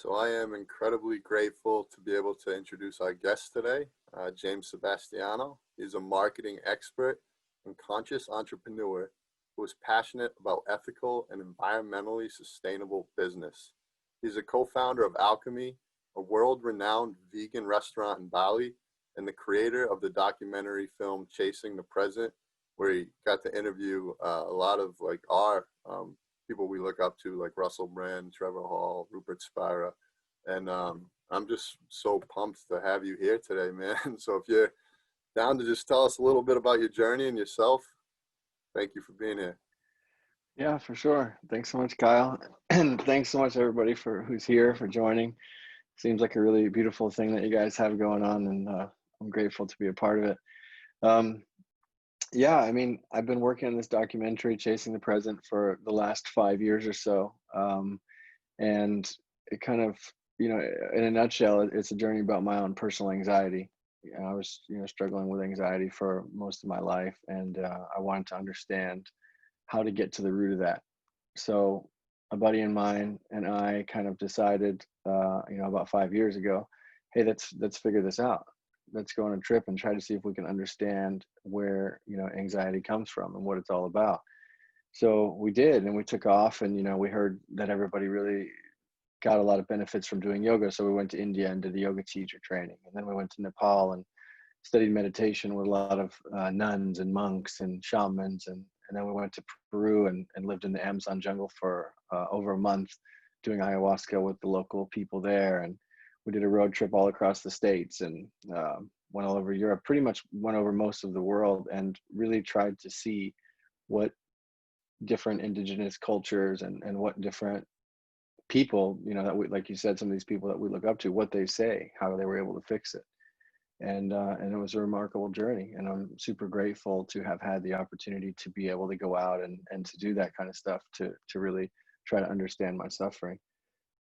So I am incredibly grateful to be able to introduce our guest today, James Sebastiano. He's a marketing expert and conscious entrepreneur who is passionate about ethical and environmentally sustainable business. He's a co-founder of Alchemy, a world-renowned vegan restaurant in Bali, and the creator of the documentary film Chasing the Present, where he got to interview a lot of our people we look up to, like Russell Brand, Trevor Hall, Rupert Spira. And I'm just so pumped to have you here today, man. So if you're down to just tell us a little bit about your journey and yourself, thank you for being here. Yeah, for sure. Thanks so much, Kyle. And thanks so much, everybody, for who's here, for joining. Seems like a really beautiful thing that you guys have going on, and I'm grateful to be a part of it. Yeah, I mean, I've been working on this documentary, Chasing the Present, for the last 5 years or so. And it kind of, in a nutshell, it's a journey about my own personal anxiety. I was, struggling with anxiety for most of my life, and I wanted to understand how to get to the root of that. So a buddy of mine and I kind of decided, about 5 years ago, hey, let's figure this out. Let's go on a trip and try to see if we can understand where, anxiety comes from and what it's all about. So we did, and we took off, and, we heard that everybody really got a lot of benefits from doing yoga. So we went to India and did the yoga teacher training. And then we went to Nepal and studied meditation with a lot of nuns and monks and shamans. And then we went to Peru and lived in the Amazon jungle for over a month doing ayahuasca with the local people there. And we did a road trip all across the States and went all over Europe, pretty much went over most of the world, and really tried to see what different indigenous cultures and what different people, that we, like you said, some of these people that we look up to, what they say, how they were able to fix it. And it was a remarkable journey, and I'm super grateful to have had the opportunity to be able to go out and to do that kind of stuff, to really try to understand my suffering.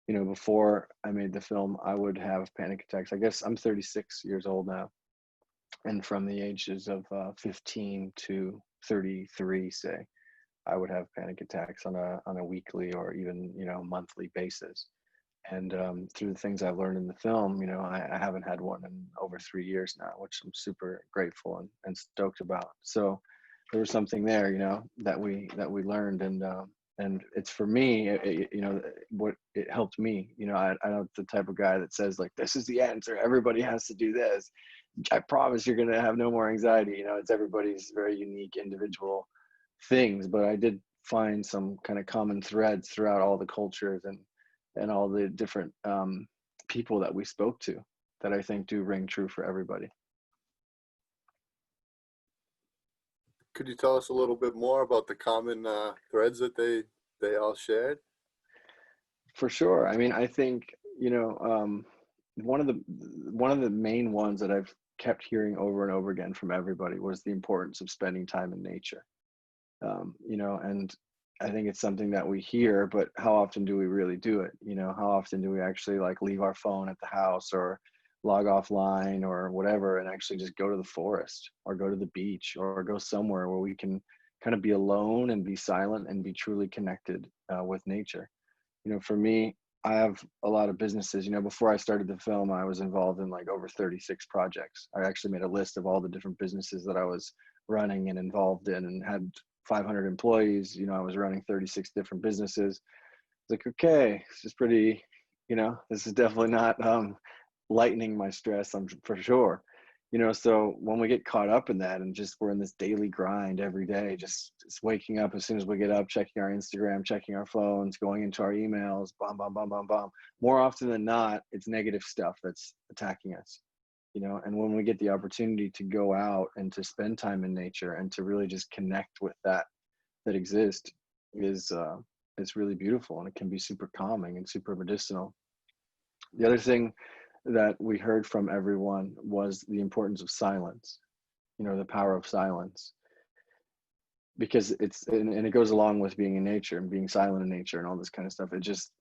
Before I made the film, I would have panic attacks. I guess I'm 36 years old now, and from the ages of 15 to 33, say, I would have panic attacks on a weekly or even monthly basis. And through the things I've learned in the film, I haven't had one in over 3 years now, which I'm super grateful and stoked about. So there was something there, that we learned, and it's, for me, what it helped me. I'm not the type of guy that says, like, this is the answer, everybody has to do this. I promise you're gonna have no more anxiety. It's everybody's very unique individual things, but I did find some kind of common threads throughout all the cultures and all the different people that we spoke to that I think do ring true for everybody. Could you tell us a little bit more about the common threads that they all shared? For sure. I mean, I think, one of the main ones that I've kept hearing over and over again from everybody was the importance of spending time in nature. And I think it's something that we hear, but how often do we really do it? How often do we actually leave our phone at the house or log offline or whatever and actually just go to the forest or go to the beach or go somewhere where we can kind of be alone and be silent and be truly connected with nature? For me, I have a lot of businesses. Before I started the film, I was involved in over 36 projects. I actually made a list of all the different businesses that I was running and involved in, and had 500 employees. I was running 36 different businesses. It's like, okay, this is pretty, this is definitely not lightening my stress, for sure. So when we get caught up in that and just we're in this daily grind every day, just waking up as soon as we get up, checking our Instagram, checking our phones, going into our emails, bam, bam, bam, bam, bam. More often than not, it's negative stuff that's attacking us. And when we get the opportunity to go out and to spend time in nature and to really just connect with that exists, it's really beautiful, and it can be super calming and super medicinal. The other thing that we heard from everyone was the importance of silence, the power of silence, because and it goes along with being in nature and being silent in nature and all this kind of stuff. It just,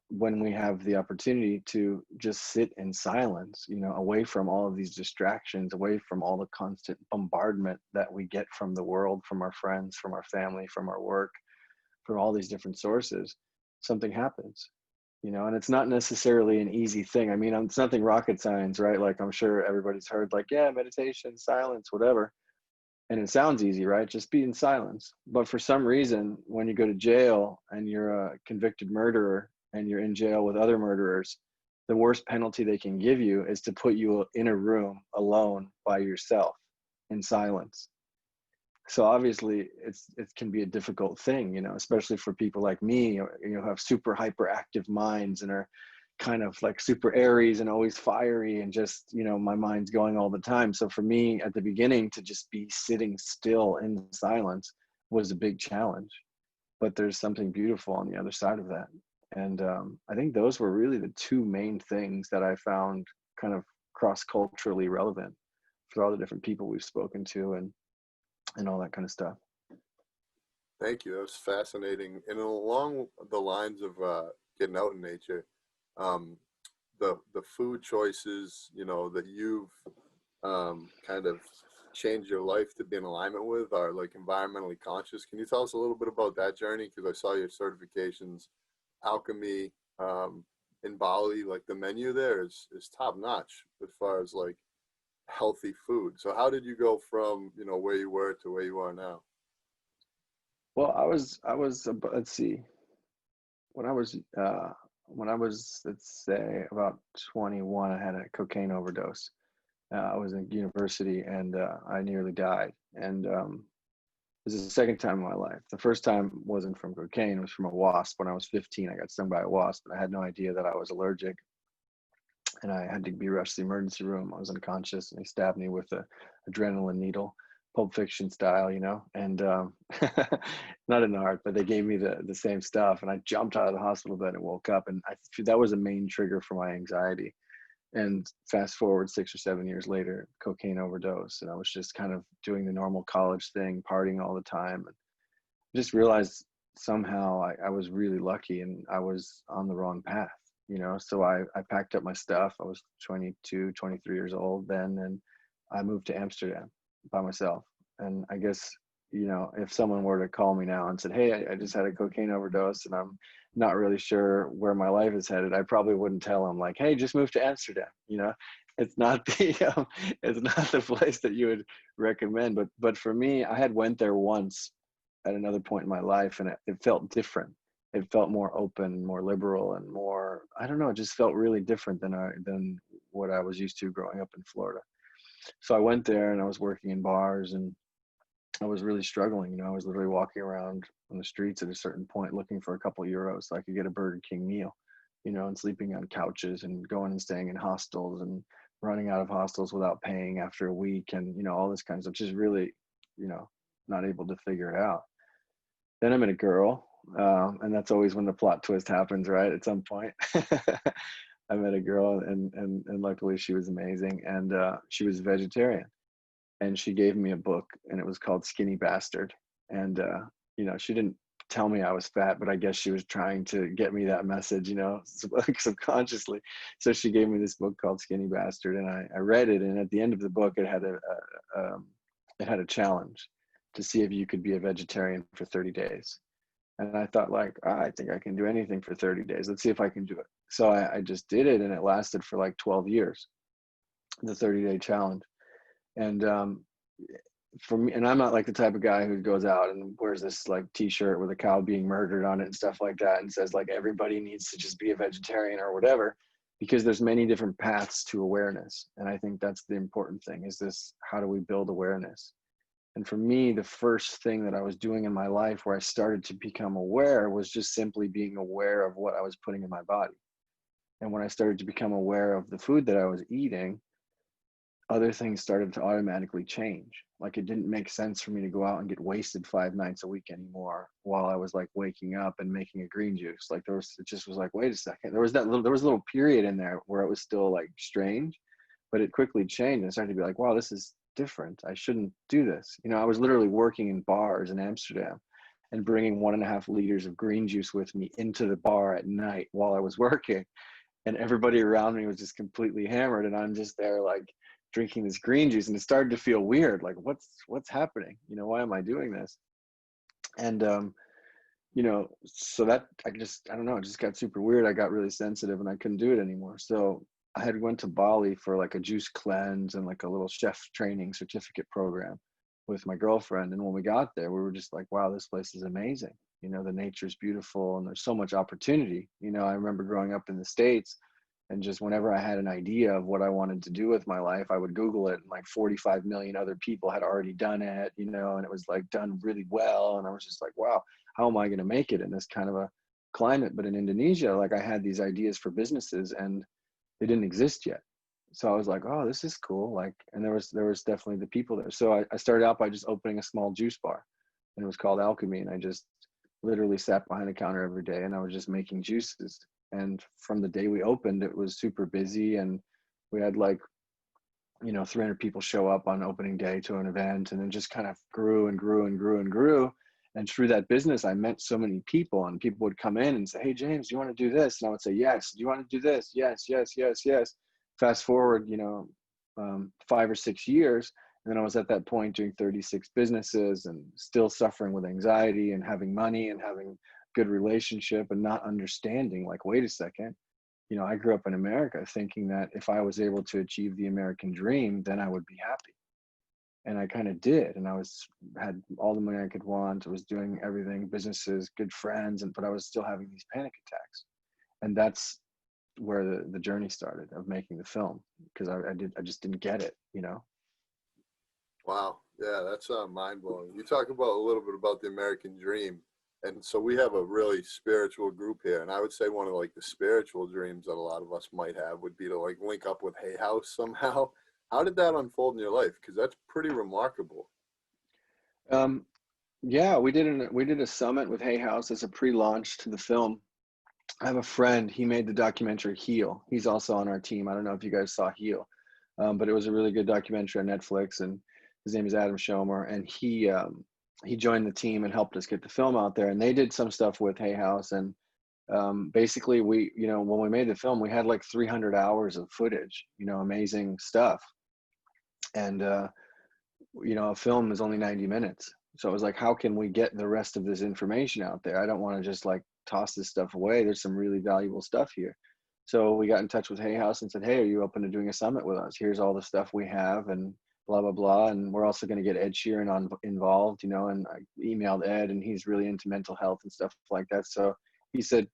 when we have the opportunity to just sit in silence, away from all of these distractions, away from all the constant bombardment that we get from the world, from our friends, from our family, from our work, from all these different sources, something happens. you know, and it's not necessarily an easy thing. I mean, it's nothing rocket science, right? Like I'm sure everybody's heard like, yeah, meditation, silence, whatever. And it sounds easy, right? Just be in silence. But for some reason, when you go to jail and you're a convicted murderer and you're in jail with other murderers, the worst penalty they can give you is to put you in a room alone by yourself in silence. So obviously it can be a difficult thing, you know, especially for people like me, you know, who have super hyperactive minds and are kind of like super Aries and always fiery and just, you know, my mind's going all the time. So for me at the beginning to just be sitting still in silence was a big challenge, but there's something beautiful on the other side of that. And I think those were really the two main things that I found kind of cross-culturally relevant for all the different people we've spoken to and all that kind of stuff. Thank you. That was fascinating. And along the lines of getting out in nature, um, the food choices, you know, that you've kind of changed your life to be in alignment with are like environmentally conscious. Can you tell us a little bit about that journey? Because I saw your certifications, Alchemy, in Bali, like the menu there is top notch as far as like healthy food. So how did you go from, you know, where you were to where you are now? Well, let's see, when I was, let's say about 21, I had a cocaine overdose. I was in university and I nearly died. And this is the second time in my life. The first time wasn't from cocaine, it was from a wasp. When I was 15, I got stung by a wasp and I had no idea that I was allergic. And I had to be rushed to the emergency room. I was unconscious and they stabbed me with a adrenaline needle, Pulp Fiction style, you know, and not in the heart, but they gave me the same stuff. And I jumped out of the hospital bed and woke up. And that was a main trigger for my anxiety. And fast forward 6 or 7 years later, cocaine overdose. And I was just kind of doing the normal college thing, partying all the time. And just realized somehow I was really lucky and I was on the wrong path, you know? So I packed up my stuff. I was 22, 23 years old then, and I moved to Amsterdam by myself. And I guess, you know, if someone were to call me now and said, hey, I just had a cocaine overdose and I'm not really sure where my life is headed, I probably wouldn't tell them like, hey, just move to Amsterdam, you know? It's not the it's not the place that you would recommend. But for me, I had went there once at another point in my life and it felt different. It felt more open, more liberal, and more, I don't know, it just felt really different than what I was used to growing up in Florida. So I went there and I was working in bars and I was really struggling. You know, I was literally walking around on the streets at a certain point looking for a couple euros so I could get a Burger King meal, you know, and sleeping on couches and going and staying in hostels and running out of hostels without paying after a week and, you know, all this kind of stuff, just really, you know, not able to figure it out. Then I met a girl, and that's always when the plot twist happens, right? At some point. I met a girl and luckily she was amazing and she was a vegetarian and she gave me a book and it was called Skinny Bastard. And, you know, she didn't tell me I was fat, but I guess she was trying to get me that message, you know, subconsciously. So she gave me this book called Skinny Bastard and I read it. And at the end of the book, it had a challenge to see if you could be a vegetarian for 30 days. And I thought like, I think I can do anything for 30 days. Let's see if I can do it. So I just did it and it lasted for like 12 years, the 30-day challenge. And for me, and I'm not like the type of guy who goes out and wears this like t-shirt with a cow being murdered on it and stuff like that and says like everybody needs to just be a vegetarian or whatever, because there's many different paths to awareness. And I think that's the important thing is this, how do we build awareness? And for me, the first thing that I was doing in my life where I started to become aware was just simply being aware of what I was putting in my body. And when I started to become aware of the food that I was eating, other things started to automatically change. Like it didn't make sense for me to go out and get wasted 5 nights a week anymore while I was like waking up and making a green juice. Like it just was like, wait a second. There was a little period in there where it was still like strange, but it quickly changed and I started to be like, wow, this is different. I shouldn't do this. You know, I was literally working in bars in Amsterdam and bringing 1.5 liters of green juice with me into the bar at night while I was working. And everybody around me was just completely hammered. And I'm just there like drinking this green juice. And it started to feel weird. Like what's happening? You know, why am I doing this? And so that I don't know, it just got super weird. I got really sensitive and I couldn't do it anymore. So I had went to Bali for like a juice cleanse and like a little chef training certificate program with my girlfriend. And when we got there, we were just like, wow, this place is amazing. The nature is beautiful and there's so much opportunity. I remember growing up in the States, and just whenever I had an idea of what I wanted to do with my life, I would Google it, and like 45 million other people had already done it, and it was like done really well. And I was just like, wow, how am I going to make it in this kind of a climate? But in Indonesia, like I had these ideas for businesses and they didn't exist yet. So I was like, oh, this is cool. Like, and there was definitely the people there. So I started out by just opening a small juice bar, and it was called Alchemy. And I just literally sat behind the counter every day and I was just making juices. And from the day we opened, it was super busy, and we had like 300 people show up on opening day to an event, and then just kind of grew and grew and grew and grew. And through that business, I met so many people, and people would come in and say, hey, James, do you want to do this? And I would say, yes. Do you want to do this? Yes, yes, yes, yes. Fast forward, 5 or 6 years. And then I was at that point doing 36 businesses and still suffering with anxiety and having money and having good relationship and not understanding, like, wait a second, I grew up in America thinking that if I was able to achieve the American dream, then I would be happy. And I kind of did. And had all the money I could want. I was doing everything, businesses, good friends, but I was still having these panic attacks. And that's where the journey started of making the film, because I just didn't get it. Wow. Yeah, that's mind blowing. You talk about a little bit about the American dream. And so we have a really spiritual group here. And I would say one of like the spiritual dreams that a lot of us might have would be to like link up with Hay House somehow. How did that unfold in your life? Because that's pretty remarkable. Yeah, we did a summit with Hay House as a pre-launch to the film. I have a friend, he made the documentary Heal. He's also on our team. I don't know if you guys saw Heal, but it was a really good documentary on Netflix, and his name is Adam Schomer, and he joined the team and helped us get the film out there. And they did some stuff with Hay House, and basically when we made the film, we had like 300 hours of footage, amazing stuff. And a film is only 90 minutes. So it was like, how can we get the rest of this information out there? I don't want to just like toss this stuff away. There's some really valuable stuff here. So we got in touch with Hay House and said, hey, are you open to doing a summit with us? Here's all the stuff we have and blah, blah, blah. And we're also going to get Ed Sheeran involved, and I emailed Ed, and he's really into mental health and stuff like that. So he said,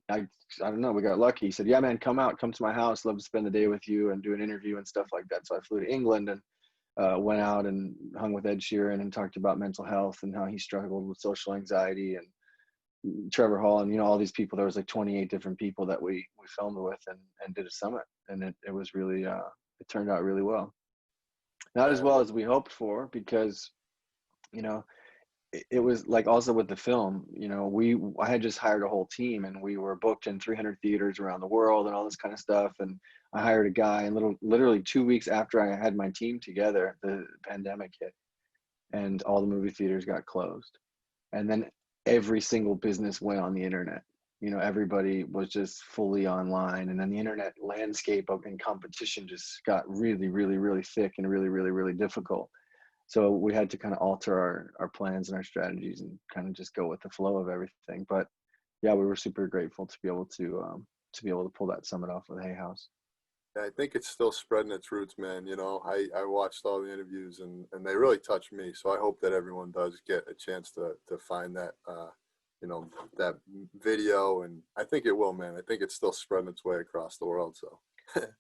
I don't know, we got lucky. He said, yeah, man, come to my house. Love to spend the day with you and do an interview and stuff like that. So I flew to England and went out and hung with Ed Sheeran and talked about mental health and how he struggled with social anxiety, and Trevor Hall, and all these people. There was like 28 different people that we filmed with and did a summit, and it was really it turned out really well. Not as well as we hoped for, because it was like, also with the film, I had just hired a whole team, and we were booked in 300 theaters around the world and all this kind of stuff. And I hired a guy, and literally 2 weeks after I had my team together, the pandemic hit, and all the movie theaters got closed. And then every single business went on the internet. Everybody was just fully online, and then the internet landscape and competition just got really, really, really thick and really, really, really difficult. So we had to kind of alter our plans and our strategies and kind of just go with the flow of everything. But yeah, we were super grateful to be able to pull that summit off with Hay House. Yeah, I think it's still spreading its roots, man. I watched all the interviews, and they really touched me. So I hope that everyone does get a chance to find that, that video. And I think it will, man. I think it's still spreading its way across the world. So.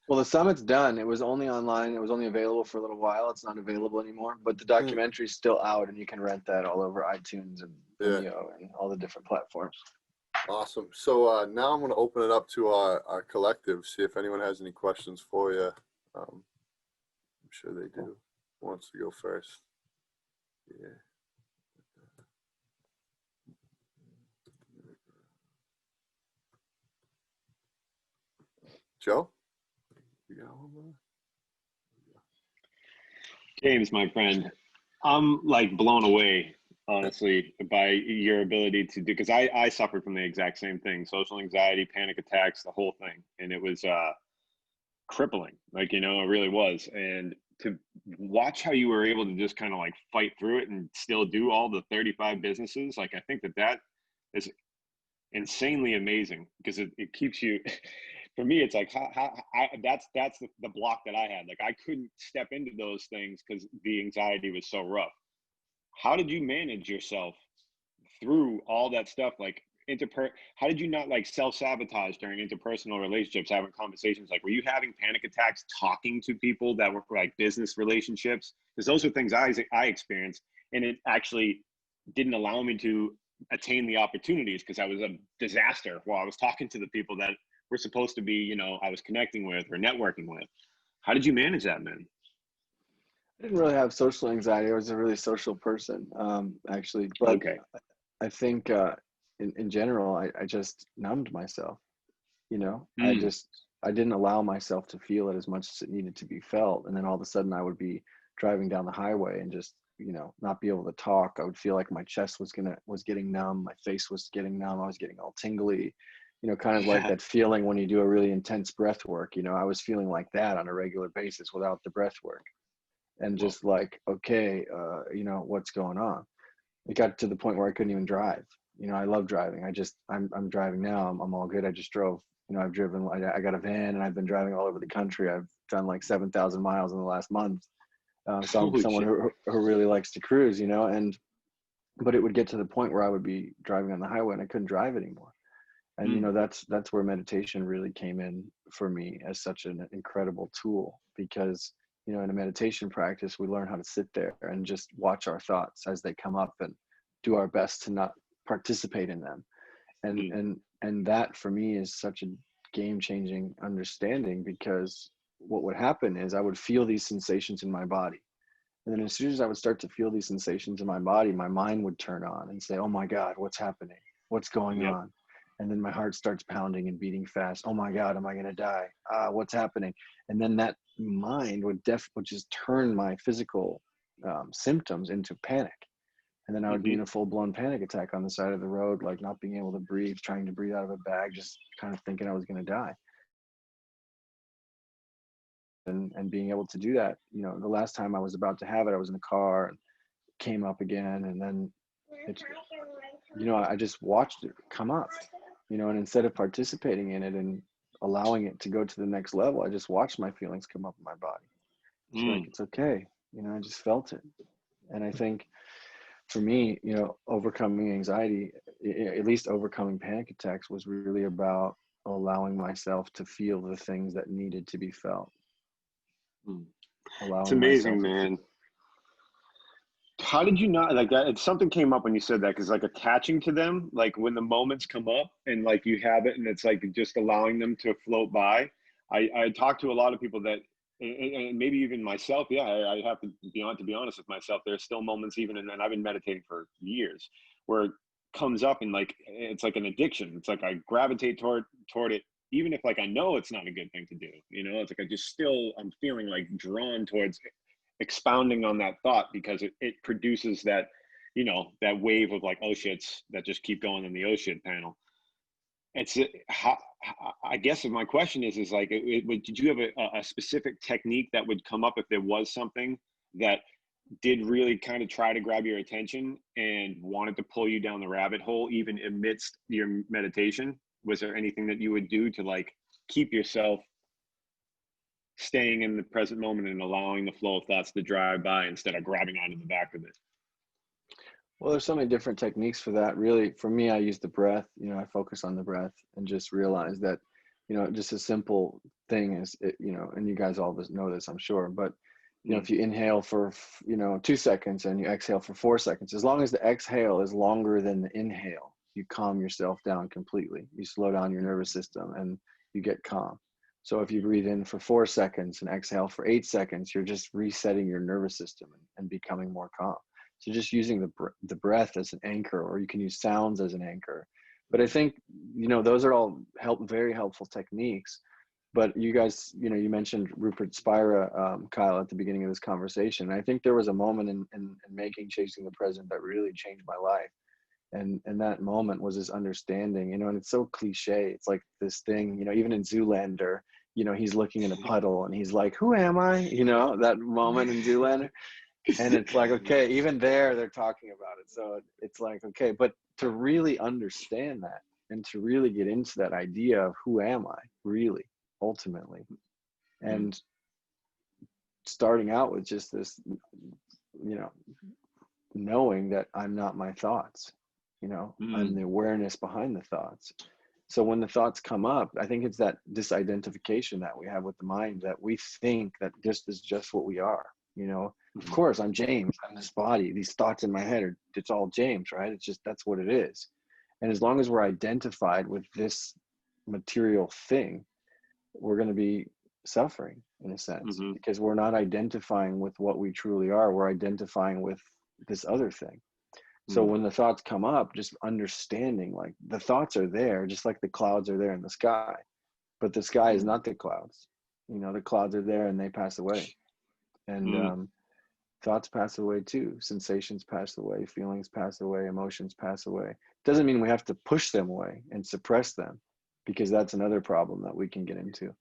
Well, the summit's done. It was only online. It was only available for a little while. It's not available anymore, but the documentary's still out, and you can rent that all over iTunes and Vimeo and all the different platforms. Awesome. So now I'm going to open it up to our collective, see if anyone has any questions for you. I'm sure they do. Who wants to go first? Yeah. Joe? You got one more? James, my friend, I'm like blown away, honestly, by your ability to do, because I suffered from the exact same thing, social anxiety, panic attacks, the whole thing. And it was crippling, like, it really was. And to watch how you were able to just kind of like fight through it and still do all the 35 businesses. Like, I think that is insanely amazing, because it keeps you, for me, it's like, that's the block that I had. Like, I couldn't step into those things because the anxiety was so rough. How did you manage yourself through all that stuff? Like, how did you not like self-sabotage during interpersonal relationships, having conversations? Like, were you having panic attacks talking to people that were like business relationships? Because those are things I experienced, and it actually didn't allow me to attain the opportunities, because I was a disaster while I was talking to the people that were supposed to be, you know, I was connecting with or networking with. How did you manage that, man? I didn't really have social anxiety. I was a really social person, actually. But Okay. I think in general, I just numbed myself. You know, I Mm. didn't allow myself to feel it as much as it needed to be felt. And then all of a sudden I would be driving down the highway and just, you know, not be able to talk. I would feel like my chest was getting numb. My face was getting numb. I was getting all tingly, you know, kind of like Yeah. that feeling when you do a really intense breath work. You know, I was feeling like that on a regular basis without the breath work. And Whoa. just like, okay, you know, what's going on? It got to the point where I couldn't even drive. You know, I love driving. I'm driving now. I'm all good. I just drove. You know, I've driven. I got a van, and I've been driving all over the country. I've done like 7,000 miles in the last month. So I'm Holy someone shit. who really likes to cruise. You know, but it would get to the point where I would be driving on the highway and I couldn't drive anymore. And you Mm. know, that's where meditation really came in for me as such an incredible tool, because you know, in a meditation practice, we learn how to sit there and just watch our thoughts as they come up and do our best to not participate in them. and Mm. and and that for me is such a game changing understanding, because what would happen is I would feel these sensations in my body, and then as soon as I would start to feel these sensations in my body, my mind would turn on and say, oh my God, what's happening, what's going Yep. on? And then my heart starts pounding and beating fast. Oh my God, am I going to die? What's happening? And then that mind would just turn my physical symptoms into panic. And then I would be in Mm-hmm. a full-blown panic attack on the side of the road, like not being able to breathe, trying to breathe out of a bag, just kind of thinking I was going to die. And being able to do that, you know, the last time I was about to have it, I was in the car and came up again. And then it, you know, I just watched it come up, you know, and instead of participating in it and allowing it to go to the next level, I just watched my feelings come up in my body. It's like, Mm. it's okay. You know, I just felt it. And I think for me, you know, overcoming anxiety, at least overcoming panic attacks, was really about allowing myself to feel the things that needed to be felt, Mm. It's allowing amazing, myself. man. How did you not like that? Something came up when you said that, because like attaching to them, like when the moments come up and like you have it and it's like just allowing them to float by. I talk to a lot of people that, and maybe even myself. Yeah, I have to be honest with myself. There's still moments, even, and I've been meditating for years, where it comes up and like it's like an addiction. It's like I gravitate toward it, even if like I know it's not a good thing to do. You know, it's like I'm feeling like drawn towards expounding on that thought, because it produces that, you know, that wave of like, oh shits that just keep going in the oh shit panel. It's how, I guess my question is like, did you have a specific technique that would come up if there was something that did really kind of try to grab your attention and wanted to pull you down the rabbit hole, even amidst your meditation? Was there anything that you would do to like keep yourself staying in the present moment and allowing the flow of thoughts to drive by instead of grabbing onto the back of it? Well, there's so many different techniques for that. Really, for me, I use the breath. You know, I focus on the breath and just realize that, you know, just a simple thing is, you know, and you guys all know this, I'm sure, but you know, Mm. if you inhale for, you know, 2 seconds and you exhale for 4 seconds, as long as the exhale is longer than the inhale, you calm yourself down completely. You slow down your nervous system and you get calm. So if you breathe in for 4 seconds and exhale for 8 seconds, you're just resetting your nervous system and becoming more calm. So just using the breath as an anchor, or you can use sounds as an anchor. But I think, you know, those are all very helpful techniques. But you guys, you know, you mentioned Rupert Spira, Kyle, at the beginning of this conversation. I think there was a moment in making Chasing the Present that really changed my life. And that moment was this understanding, you know, and it's so cliche. It's like this thing, you know, even in Zoolander, you know, he's looking in a puddle and he's like, who am I? You know, that moment in Zoolander. And it's like, okay, even there they're talking about it. So it's like, okay, but to really understand that and to really get into that idea of who am I really, ultimately, and starting out with just this, you know, knowing that I'm not my thoughts, you know, I'm the awareness behind the thoughts. So when the thoughts come up, I think it's that disidentification that we have with the mind, that we think that this is just what we are, you know. Of course, I'm James, I'm this body, these thoughts in my head are, it's all James, right? It's just, that's what it is. And as long as we're identified with this material thing, we're going to be suffering in a sense, because we're not identifying with what we truly are. We're identifying with this other thing. So when the thoughts come up, just understanding, like, the thoughts are there, just like the clouds are there in the sky, but the sky is not the clouds. You know, the clouds are there and they pass away. And thoughts pass away too. Sensations pass away, feelings pass away, emotions pass away. Doesn't mean we have to push them away and suppress them, because that's another problem that we can get into.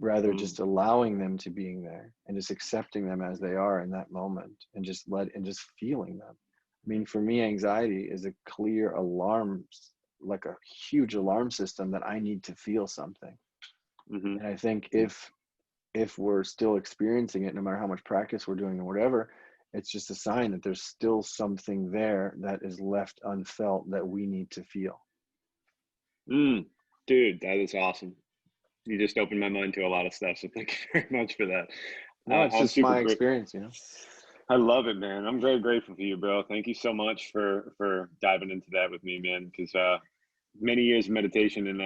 Rather, just allowing them to being there and just accepting them as they are in that moment, and just feeling them. I mean, for me, anxiety is a clear alarm, like a huge alarm system that I need to feel something. And I think if we're still experiencing it, no matter how much practice we're doing or whatever, it's just a sign that there's still something there that is left unfelt that we need to feel. Dude, that is awesome. You just opened my mind to a lot of stuff, so thank you very much for that. No, it's just my experience, you know. I love it, man. I'm very grateful for you, bro. Thank you so much for diving into that with me, man, because many years of meditation and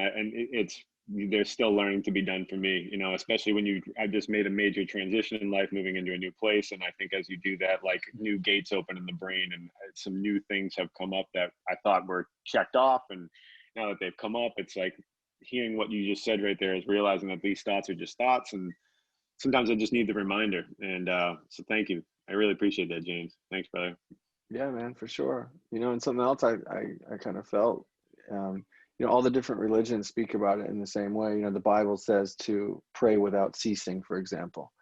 there's still learning to be done for me, you know, especially when I just made a major transition in life, moving into a new place. And I think as you do that, like, new gates open in the brain, and some new things have come up that I thought were checked off. And now that they've come up, it's like hearing what you just said right there is realizing that these thoughts are just thoughts. And sometimes I just need the reminder. And so thank you. I really appreciate that, James. Thanks, brother. Yeah, man, for sure. You know, and something else I kind of felt, you know, all the different religions speak about it in the same way. You know, the Bible says to pray without ceasing, for example.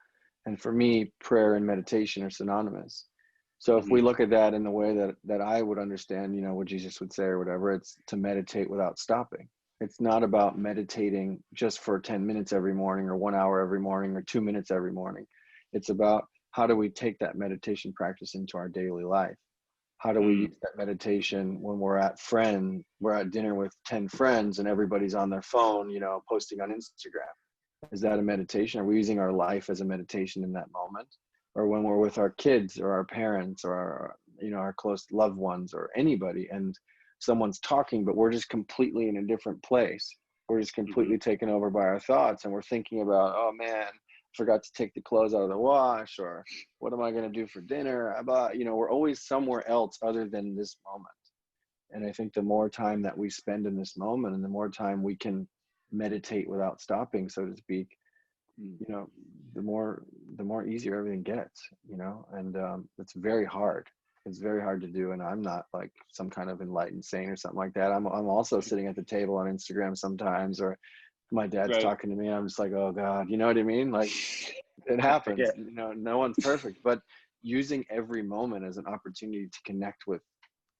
And for me, prayer and meditation are synonymous. So if we look at that in the way that I would understand, you know, what Jesus would say or whatever, it's to meditate without stopping. It's not about meditating just for 10 minutes every morning, or 1 hour every morning, or 2 minutes every morning. It's about, how do we take that meditation practice into our daily life? How do we use that meditation when we're at dinner with 10 friends and everybody's on their phone, you know, posting on Instagram? Is that a meditation? Are we using our life as a meditation in that moment? Or when we're with our kids or our parents or our, you know, our close loved ones or anybody, and someone's talking, but we're just completely in a different place. We're just completely taken over by our thoughts, and we're thinking about, oh man, forgot to take the clothes out of the wash, or what am I going to do for dinner? You know, we're always somewhere else other than this moment. And I think the more time that we spend in this moment, and the more time we can meditate without stopping, so to speak, you know, the more easier everything gets, you know. And it's very hard. It's very hard to do. And I'm not like some kind of enlightened saint or something like that. I'm also sitting at the table on Instagram sometimes, or my dad's talking to me. I'm just like, oh God, you know what I mean? Like, it happens. You know, no one's perfect, but using every moment as an opportunity to connect with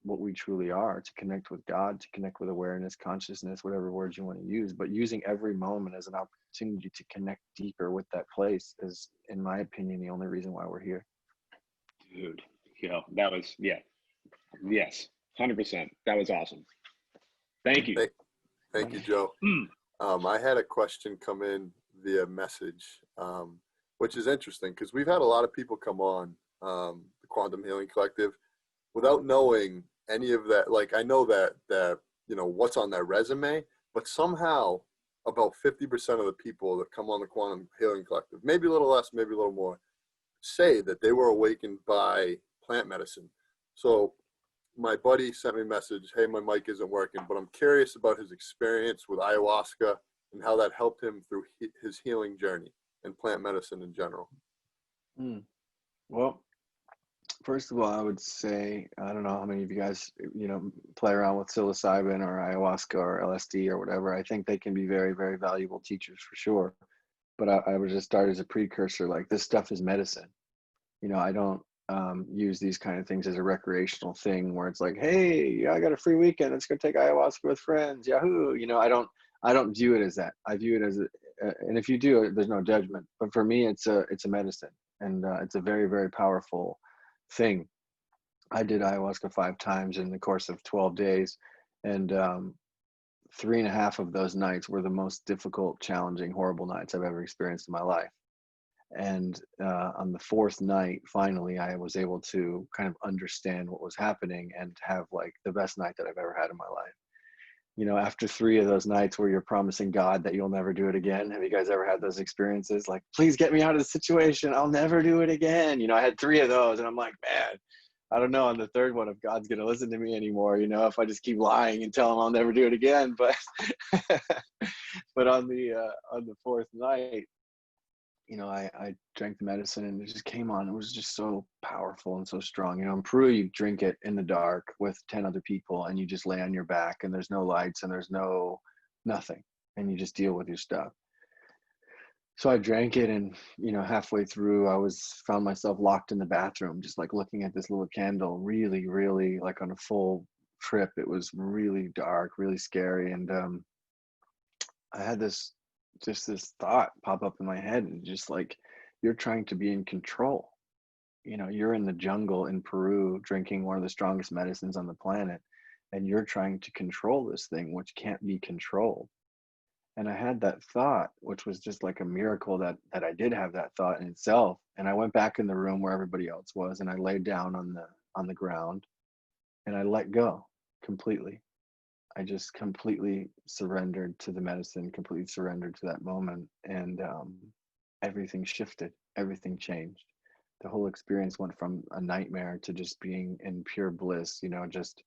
what we truly are, to connect with God, to connect with awareness, consciousness, whatever words you want to use, but using every moment as an opportunity to connect deeper with that place is, in my opinion, the only reason why we're here. Dude, you know, that was, yes, 100%. That was awesome. Thank you. Thank you, Joe. I had a question come in via message, which is interesting, because we've had a lot of people come on the Quantum Healing Collective without knowing any of that. Like, I know that you know what's on their resume, but somehow about 50% of the people that come on the Quantum Healing Collective, maybe a little less, maybe a little more, say that they were awakened by plant medicine. So my buddy sent me a message, hey, my mic isn't working, but I'm curious about his experience with ayahuasca and how that helped him through his healing journey and plant medicine in general. Well, first of all, I would say, I don't know how many of you guys, you know, play around with psilocybin or ayahuasca or LSD or whatever. I think they can be very, very valuable teachers for sure. but I would just start as a precursor, like this stuff is medicine. You know, I don't use these kind of things as a recreational thing where it's like, hey, yeah, I got a free weekend, let's go take ayahuasca with friends, yahoo. You know, I don't view it as that. I view it as and if you do, there's no judgment, but for me it's a medicine, and it's a very, very powerful thing. I did ayahuasca 5 times in the course of 12 days, and 3.5 of those nights were the most difficult, challenging, horrible nights I've ever experienced in my life. And on the 4th night, finally, I was able to kind of understand what was happening and have like the best night that I've ever had in my life. You know, after 3 of those nights where you're promising God that you'll never do it again, have you guys ever had those experiences? Like, please get me out of the situation. I'll never do it again. You know, I had 3 of those, and I'm like, man, I don't know on the 3rd one if God's going to listen to me anymore, you know, if I just keep lying and tell him I'll never do it again. But but on the 4th night, you know, I drank the medicine and it just came on. It was just so powerful and so strong. You know, in Peru, you drink it in the dark with 10 other people and you just lay on your back and there's no lights and there's nothing. And you just deal with your stuff. So I drank it, and, you know, halfway through, found myself locked in the bathroom, just like looking at this little candle, really, really like on a full trip. It was really dark, really scary. And I had this thought pop up in my head, and just like, you're trying to be in control. You know, you're in the jungle in Peru drinking one of the strongest medicines on the planet, and you're trying to control this thing which can't be controlled. And I had that thought, which was just like a miracle that I did have that thought in itself. And I went back in the room where everybody else was, and I laid down on the ground, and I let go completely. I just completely surrendered to the medicine, completely surrendered to that moment, and everything shifted, everything changed. The whole experience went from a nightmare to just being in pure bliss, you know, just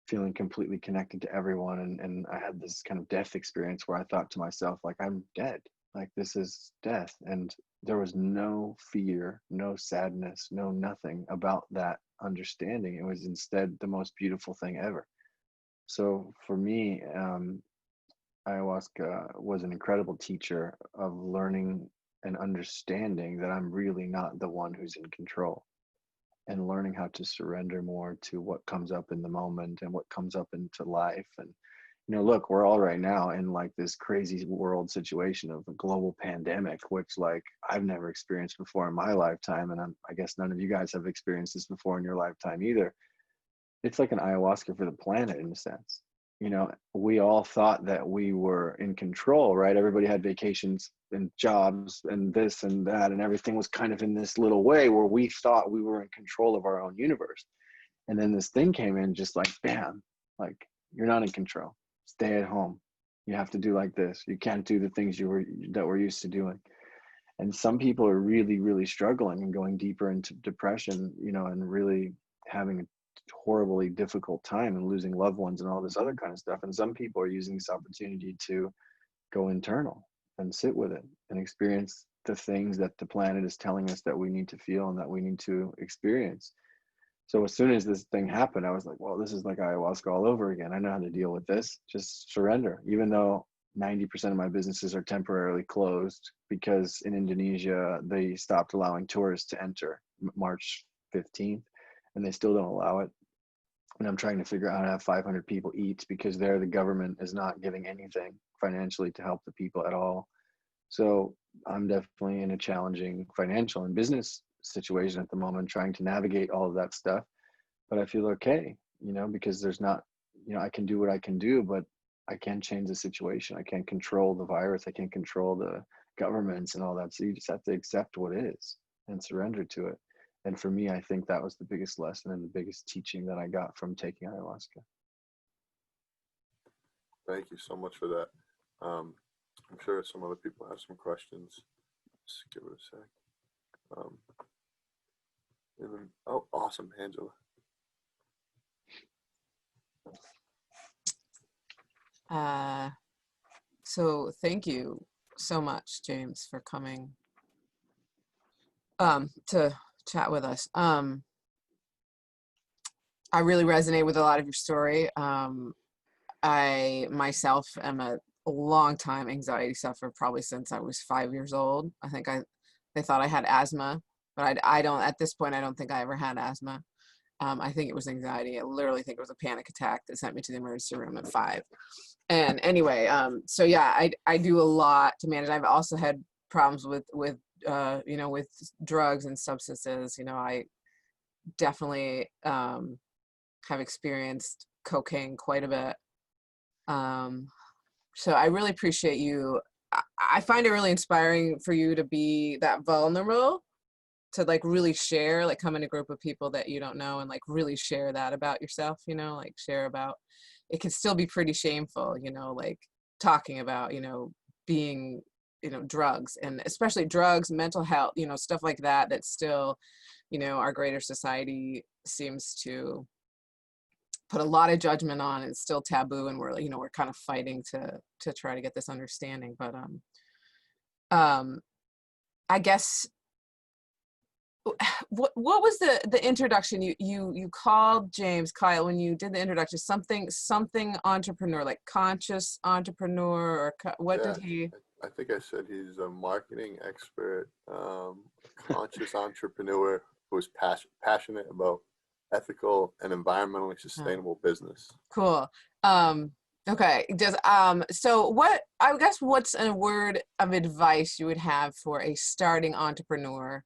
feeling completely connected to everyone. And I had this kind of death experience where I thought to myself, like, I'm dead, like this is death. And there was no fear, no sadness, no nothing about that understanding. It was instead the most beautiful thing ever. So for me, ayahuasca was an incredible teacher of learning and understanding that I'm really not the one who's in control, and learning how to surrender more to what comes up in the moment and what comes up into life. And, you know, look, we're all right now in like this crazy world situation of a global pandemic, which like I've never experienced before in my lifetime. And I guess none of you guys have experienced this before in your lifetime either. It's like an ayahuasca for the planet in a sense. You know, we all thought that we were in control, right? Everybody had vacations and jobs and this and that, and everything was kind of in this little way where we thought we were in control of our own universe. And then this thing came in, just like, bam, like, you're not in control. Stay at home. You have to do like this. You can't do the things that we're used to doing. And some people are really, really struggling and going deeper into depression, you know, and really having a horribly difficult time and losing loved ones and all this other kind of stuff. And some people are using this opportunity to go internal and sit with it and experience the things that the planet is telling us that we need to feel and that we need to experience. So as soon as this thing happened, I was like, well, this is like ayahuasca all over again. I know how to deal with this. Just surrender. Even though 90% of my businesses are temporarily closed because in Indonesia, they stopped allowing tourists to enter March 15th, and they still don't allow it. And I'm trying to figure out how to have 500 people eat because there the government is not giving anything financially to help the people at all. So I'm definitely in a challenging financial and business situation at the moment, trying to navigate all of that stuff. But I feel okay, you know, because there's not, you know, I can do what I can do, but I can't change the situation. I can't control the virus. I can't control the governments and all that. So you just have to accept what is and surrender to it. And for me, I think that was the biggest lesson and the biggest teaching that I got from taking ayahuasca. Thank you so much for that. I'm sure some other people have some questions. Just give it a sec. And then, oh, awesome, Angela. So thank you so much, James, for coming to chat with us. I really resonate with a lot of your story. I myself am a long time anxiety sufferer, probably since I was 5 years old. I think they thought I had asthma, but I don't, at this point, I don't think I ever had asthma. I think it was anxiety. I literally think it was a panic attack that sent me to the emergency room at 5. And anyway, so yeah, I do a lot to manage. I've also had problems with you know, with drugs and substances. You know, I definitely have experienced cocaine quite a bit. So I really appreciate you. I find it really inspiring for you to be that vulnerable, to like really share, like come in a group of people that you don't know and like really share that about yourself, you know, like share about, it can still be pretty shameful, you know, like talking about, you know, being, you know, drugs, and especially drugs, mental health, you know, stuff like that, that still, you know, our greater society seems to put a lot of judgment on. It's still taboo, and we're, you know, we're kind of fighting to try to get this understanding. But I guess what was the introduction you called James Kyle when you did the introduction? Something entrepreneur, like conscious entrepreneur, or what Yeah, did he? I think I said he's a marketing expert, conscious entrepreneur who is passionate about ethical and environmentally sustainable business. Cool. Okay. Does so what, I guess, what's a word of advice you would have for a starting entrepreneur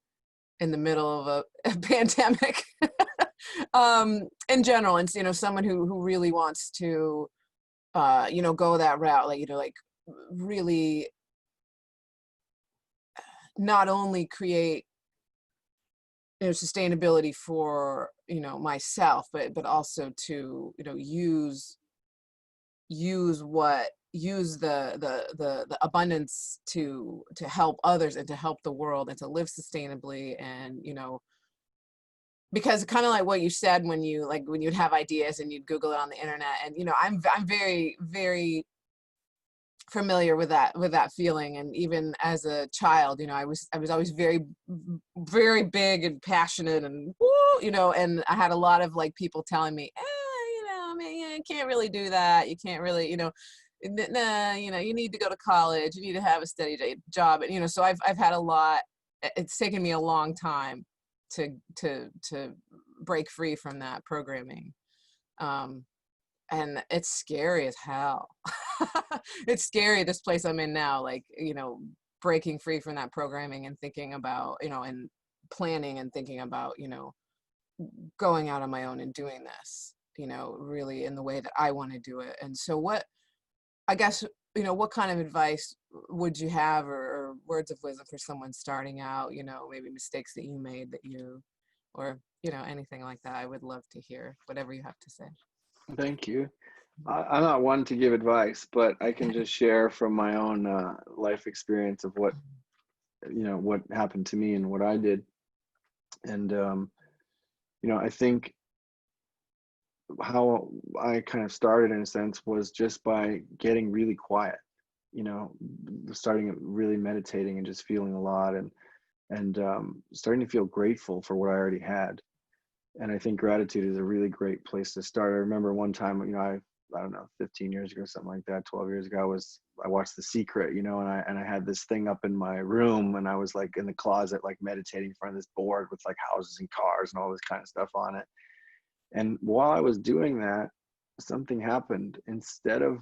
in the middle of a pandemic? In general, and, you know, someone who really wants to you know, go that route, like, you know, like really not only create, you know, sustainability for, you know, myself, but also to, you know, use the abundance to help others and to help the world and to live sustainably. And, you know, because kind of like what you said, when you'd have ideas and you'd Google it on the internet, and, you know, I'm very, very familiar with that feeling. And even as a child, you know, I was always very, very big and passionate, and woo, you know, and I had a lot of like people telling me, you know, I mean, you can't really do that, you can't really, you know, nah, you know, you need to go to college, you need to have a steady job. And, you know, so I've had a lot, it's taken me a long time to break free from that programming. And it's scary as hell. It's scary, this place I'm in now, like, you know, breaking free from that programming and thinking about, you know, and planning and thinking about, you know, going out on my own and doing this, you know, really in the way that I want to do it. And so what, I guess, you know, what kind of advice would you have, or words of wisdom for someone starting out, you know, maybe mistakes that you made that you, or, you know, anything like that? I would love to hear whatever you have to say. Thank you. I'm not one to give advice, but I can just share from my own life experience of what, you know, what happened to me and what I did. And, you know, I think how I kind of started, in a sense, was just by getting really quiet, you know, starting really meditating and just feeling a lot, and starting to feel grateful for what I already had. And I think gratitude is a really great place to start. I remember one time, you know, I don't know, 15 years ago, something like that, 12 years ago, I watched The Secret, you know, and I had this thing up in my room, and I was like in the closet, like meditating in front of this board with like houses and cars and all this kind of stuff on it. And while I was doing that, something happened. Instead of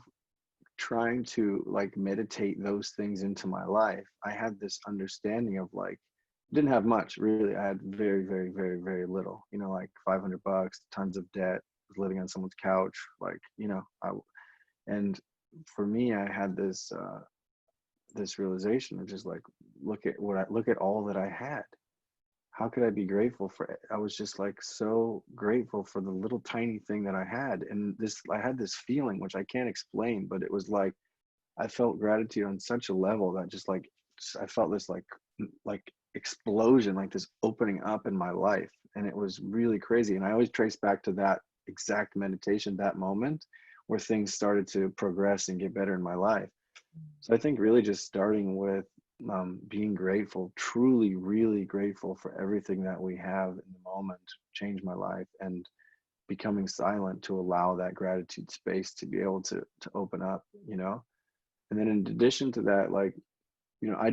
trying to like meditate those things into my life, I had this understanding of like, didn't have much really. I had very, very, very, very little, you know, like $500, tons of debt, was living on someone's couch, like, you know, and for me, I had this, this realization of just like, look at all that I had. How could I be grateful for it? I was just like so grateful for the little tiny thing that I had. And I had this feeling, which I can't explain, but it was like, I felt gratitude on such a level that just like, I felt this like explosion, like this opening up in my life. And it was really crazy. And I always trace back to that exact meditation, that moment where things started to progress and get better in my life. So I think really just starting with being grateful, truly, really grateful for everything that we have in the moment, changed my life, and becoming silent to allow that gratitude space to be able to open up, you know. And then in addition to that, like, you know, I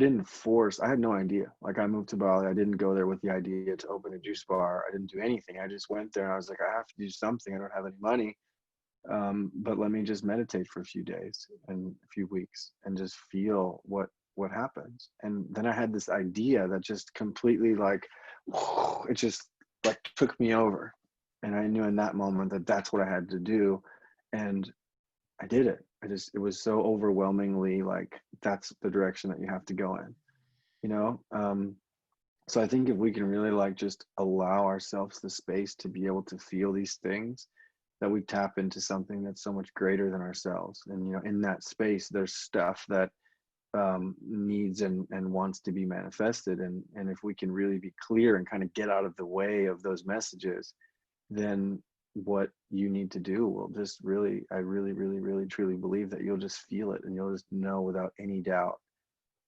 had no idea. Like, I moved to Bali. I didn't go there with the idea to open a juice bar. I didn't do anything. I just went there and I was like, I have to do something. I don't have any money. But let me just meditate for a few days and a few weeks and just feel what happens. And then I had this idea that just completely, like, it just like took me over. And I knew in that moment that that's what I had to do. And I did it. It was so overwhelmingly like, that's the direction that you have to go in, you know? So I think if we can really like just allow ourselves the space to be able to feel these things, that we tap into something that's so much greater than ourselves. And, you know, in that space, there's stuff that needs and wants to be manifested. And if we can really be clear and kind of get out of the way of those messages, then what you need to do will just really, I really, really, really, truly believe that you'll just feel it and you'll just know without any doubt.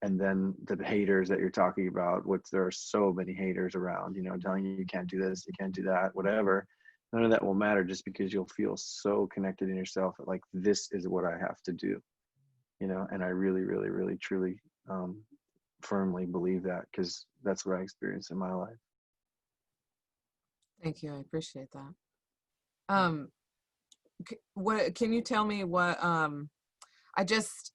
And then the haters that you're talking about, which there are so many haters around, you know, telling you can't do this, you can't do that, whatever. None of that will matter, just because you'll feel so connected in yourself that like, this is what I have to do, you know. And I really, really, really, truly firmly believe that, because that's what I experienced in my life. Thank you. I appreciate that. What can you tell me what I just,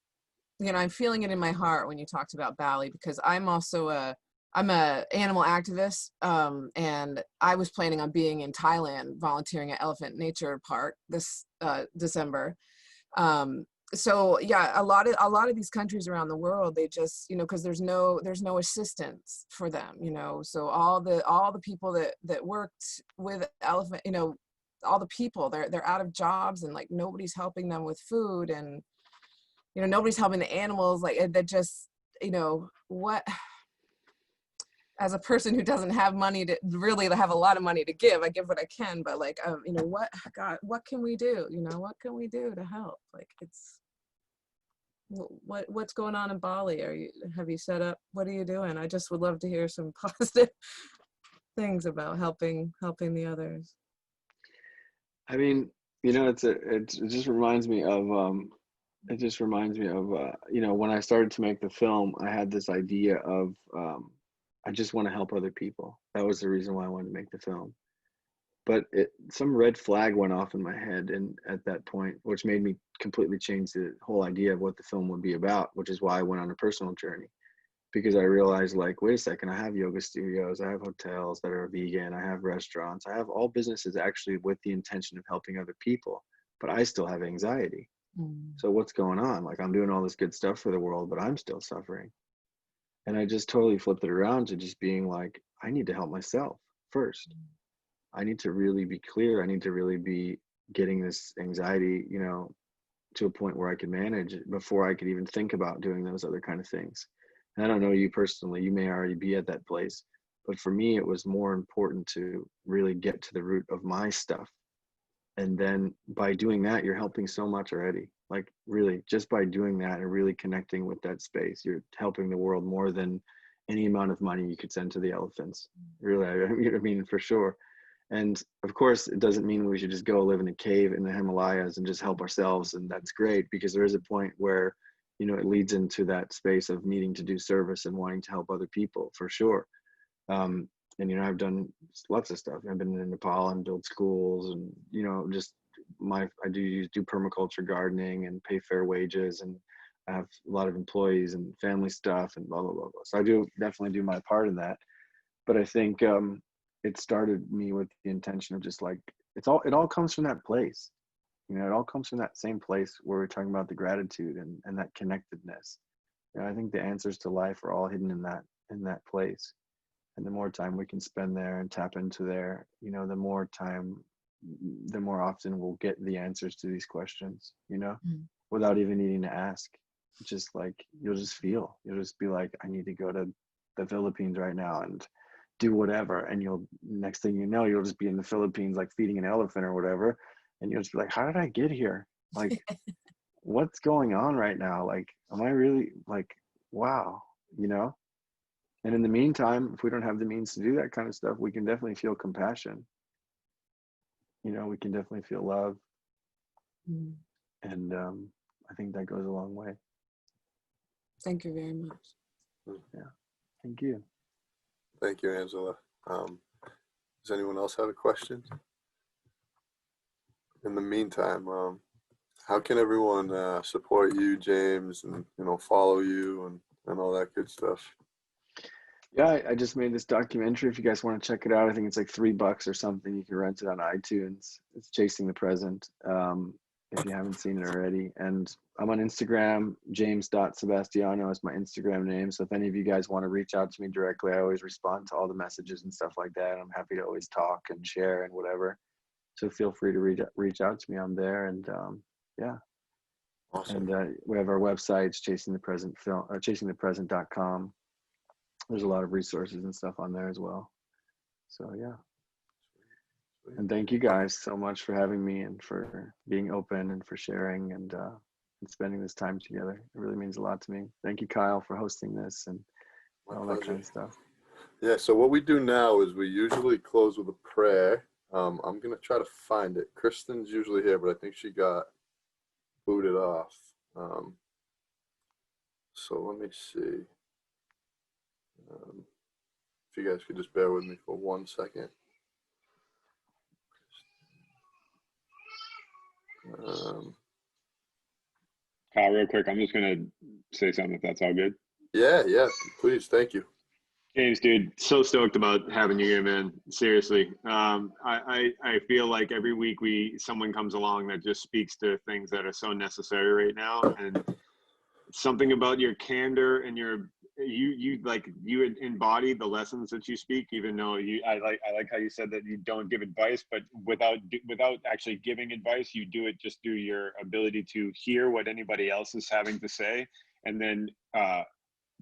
you know, I'm feeling it in my heart when you talked about Bali, because I'm also I'm a animal activist, and I was planning on being in Thailand volunteering at Elephant Nature Park this December. So yeah, a lot of these countries around the world, they just, you know, because there's no assistance for them, you know. So all the people that worked with elephant, you know, all the people, they're out of jobs, and like nobody's helping them with food, and you know, nobody's helping the animals. Like that just, you know, what, as a person who doesn't have money to really have a lot of money to give, I give what I can, but like, you know, what can we do? You know, what can we do to help? Like, it's, what's going on in Bali? Have you set up, what are you doing? I just would love to hear some positive things about helping the others. I mean, you know, it just reminds me of, you know, when I started to make the film, I had this idea of, I just want to help other people. That was the reason why I wanted to make the film. But some red flag went off in my head, and at that point, which made me completely change the whole idea of what the film would be about, which is why I went on a personal journey. Because I realized, like, wait a second, I have yoga studios, I have hotels that are vegan, I have restaurants, I have all businesses actually with the intention of helping other people, but I still have anxiety. So what's going on? Like, I'm doing all this good stuff for the world, but I'm still suffering. And I just totally flipped it around to just being like, I need to help myself first. I need to really be clear. I need to really be getting this anxiety, you know, to a point where I can manage it before I could even think about doing those other kind of things. And I don't know you personally, you may already be at that place, but for me, it was more important to really get to the root of my stuff. And then by doing that, you're helping so much already. Like, really, just by doing that and really connecting with that space, you're helping the world more than any amount of money you could send to the elephants. Really, I mean, for sure. And of course, it doesn't mean we should just go live in a cave in the Himalayas and just help ourselves. And that's great, because there is a point where, you know, it leads into that space of needing to do service and wanting to help other people, for sure. And, you know, I've done lots of stuff. I've been in Nepal and built schools, and, you know, just I do permaculture gardening and pay fair wages, and I have a lot of employees and family stuff and blah, blah, blah, blah. So I do definitely do my part in that. But I think it started me with the intention of just like, it all comes from that place. You know, it all comes from that same place where we're talking about the gratitude and that connectedness. You know, I think the answers to life are all hidden in that place. And the more time we can spend there and tap into there, you know, the more often we'll get the answers to these questions, you know, without even needing to ask. Just like, you'll just be like, I need to go to the Philippines right now and do whatever. And next thing you know, you'll just be in the Philippines, like feeding an elephant or whatever. And you'll just be like, how did I get here? Like, what's going on right now? Like, am I really, like, wow, you know? And in the meantime, if we don't have the means to do that kind of stuff, we can definitely feel compassion. You know, we can definitely feel love. And I think that goes a long way. Thank you very much. Yeah. Thank you. Thank you, Angela. Does anyone else have a question? In the meantime, how can everyone support you, James, and follow you and all that good stuff? Yeah, I just made this documentary. If you guys want to check it out, I think it's like $3 or something. You can rent it on iTunes. It's Chasing the Present. If you haven't seen it already. And I'm on Instagram. James.Sebastiano is my Instagram name. So if any of you guys want to reach out to me directly, I always respond to all the messages and stuff like that. I'm happy to always talk and share and whatever. So feel free to reach out to me. I'm there. And yeah. Awesome. And we have our websites, chasingthepresent.com. There's a lot of resources and stuff on there as well. So yeah. And thank you guys so much for having me and for being open and for sharing and spending this time together. It really means a lot to me. Thank you, Kyle, for hosting this and all that kind of stuff. Yeah, so what we do now is we usually close with a prayer. I'm going to try to find it. Kristen's usually here, but I think she got booted off. So let me see. If you guys could just bear with me for 1 second. Kyle, real quick, I'm just going to say something if that's all good. Yeah, please. Thank you. James, dude, so stoked about having you here, man. Seriously. I feel like every week someone comes along that just speaks to things that are so necessary right now. And something about your candor and you embody the lessons that you speak, even though I like how you said that you don't give advice, but without actually giving advice, you do it just through your ability to hear what anybody else is having to say, and then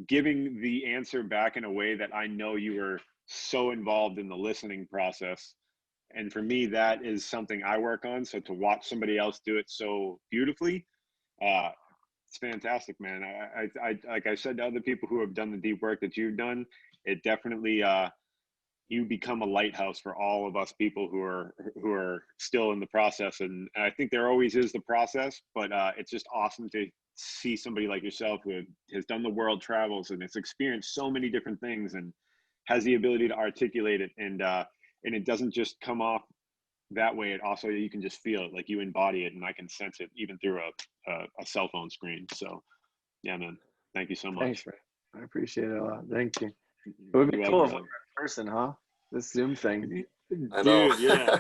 giving the answer back in a way that I know you are so involved in the listening process. And for me, that is something I work on. So to watch somebody else do it so beautifully, it's fantastic, man. I like I said to other people who have done the deep work that you've done, it definitely you become a lighthouse for all of us people who are still in the process. And I think there always is the process, but it's just awesome to see somebody like yourself who has done the world travels and has experienced so many different things and has the ability to articulate it, and it doesn't just come off that way. It also, you can just feel it, like you embody it, and I can sense it even through a cell phone screen. So yeah, man, thank you so much. Thanks, man. I appreciate it a lot. Thank you. It would be cool if we were in person, huh? This Zoom thing. I know. Dude, yeah.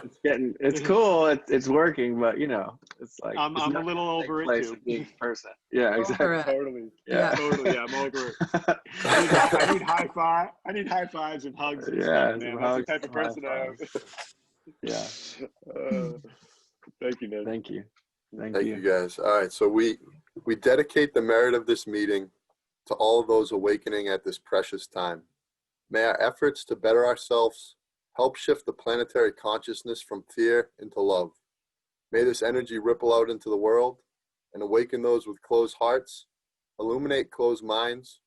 It's cool. It's working, but it's like I'm a little over it too. Being in person. Yeah, exactly. Totally. Yeah. Totally. Yeah, I'm over it. I need high five. I need high fives and hugs. And stuff, man. That's the type of person I am. Yeah. Thank you, man. Thank you. Thank you, guys. All right, so we dedicate the merit of this meeting to all of those awakening at this precious time. May our efforts to better ourselves help shift the planetary consciousness from fear into love. May this energy ripple out into the world and awaken those with closed hearts, illuminate closed minds,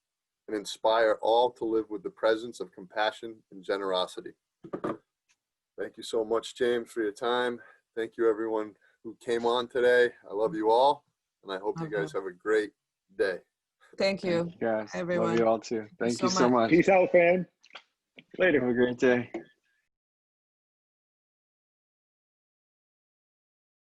and inspire all to live with the presence of compassion and generosity. Thank you so much, James, for your time. Thank you, everyone who came on today. I love you all, and I hope you guys have a great day. Thank you. Thank you guys. Everyone. Love you all too. Thank you so much. Peace out, fam. Later. Have a great day.